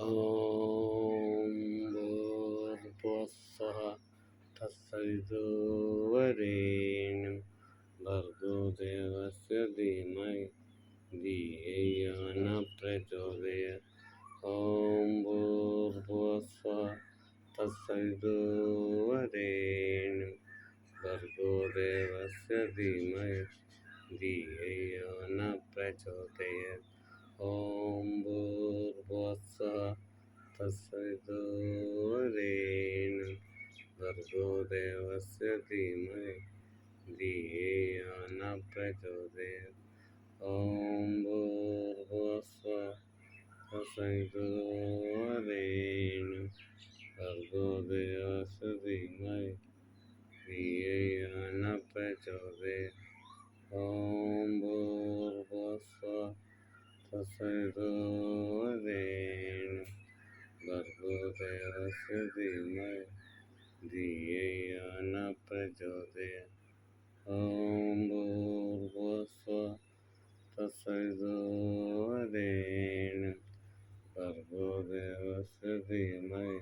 भूर्भुवस्सुः तत्सवितुर्वरेण्यं भर्गो देवस्य धीमहि धियो यो नः प्रचोदयात् भूर्भुवस्सुः तत्सवितुर्वरेण्यं भर्गो देवस्य धीमहि धियो यो नः प्रचोदयात् भूर्भुवस्सुः तत्सवितुर्वरेण्यं भर्गो देवस्य धीमहि धियो यो नः प्रचोदयात् भूर्भुवस्सुः तत्सवितुर्वरेण्यं भर्गो देवस्य धीमहि धियो यो नः प्रचोदयात् भूर्भुवस्सुः तत्सवितुर्वरेण्यं भर्गो देवस्य धीमहि धियो यो नः प्रचोदयात् भूर्भुवस्सुः तत्सवितुर्वरेण्यं भर्गो देवस्य धीमहि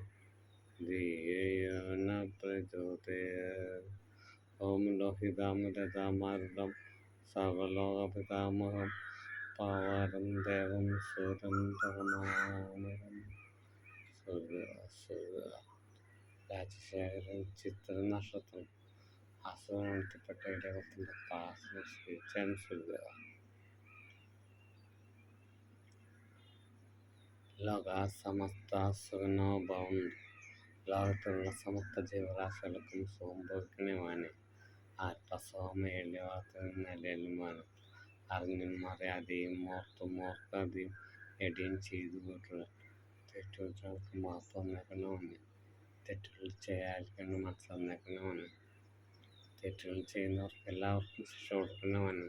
धियो यो नः प्रचोदयात् लोहितामृतमारुतं सर्वलोकपितामहं पावनं देवं सूर्यं तमामहं രാജശേഖരൻ ചിത്രനക്ഷത്രം ആശ്രമത്തിൽപ്പെട്ട ഇടവത്തിന്റെ പാസ് സ്വീകരിച്ചാൻ സുഖ ലോക സമസ്ത സുഖനോ ഭവന്തു ലോകത്തിലുള്ള സമസ്ത ജീവരാശികൾക്കും സുഖം ഭവിക്കണമേ ആത്മസുഖമേളിയവാർത്തയും നിലയിലുമാണ് അറിഞ്ഞും അറിയാതെയും ഓർക്കാതെയും എടിയും ചെയ്തു പോയിട്ടുള്ള തെറ്റുകൾക്ക് മാപ്പ് വന്നേക്കണമെന്ന് തെറ്റുകൾ ചെയ്യാതിരിക്കണം മനസ്സന്നേക്കണമെന്ന് തെറ്റുകൾ ചെയ്യുന്നവർക്ക് എല്ലാവർക്കും ശിക്ഷ കൊടുക്കണമെന്ന്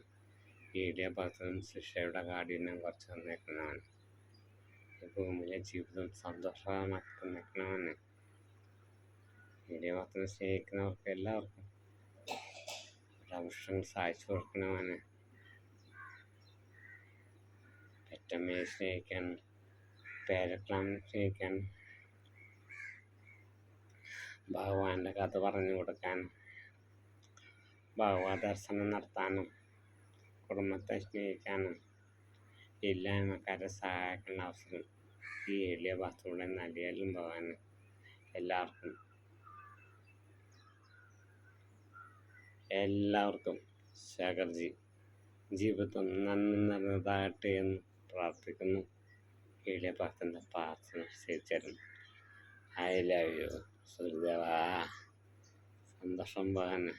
ഏടിയ ഭക്തനും ശിക്ഷയുടെ കാഠിന്യം കുറച്ച് തന്നേക്കണമെന്ന് ഈ ഭൂമിയിലെ ജീവിതം സന്തോഷകരമാക്കി തന്നേക്കണമെന്ന് ഏടിയ ഭക്തനെ സ്നേഹിക്കുന്നവർക്ക് എല്ലാവർക്കും ഒരവസരം സഹായിച്ചു കൊടുക്കണമെന്ന് പെറ്റമ്മയെ സ്നേഹിക്കാൻ പേരക്കളാനെ സ്നേഹിക്കാൻ ഭഗവാന്റെ കഥ പറഞ്ഞു കൊടുക്കാൻ ഭഗവത് ദർശനം നടത്താനും കുടുംബത്തെ സ്നേഹിക്കാനും ഇല്ലായ്മക്കാരെ സഹായിക്കുന്ന അവസരം ഈ എളിയ ഭക്തരുടെ നൽകിയാലും ഭഗവാൻ എല്ലാവർക്കും ശേഖർജി ജീവിതം നന്ദി നിറഞ്ഞതാകട്ടെ എന്ന് പ്രാർത്ഥിക്കുന്നു. എളിയ ഭക്തന്റെ പ്രാർത്ഥന സ്വീകരിച്ചിരുന്നു. I love you, സൂര്യദേവ. സന്തോഷം ഭഗവാന്.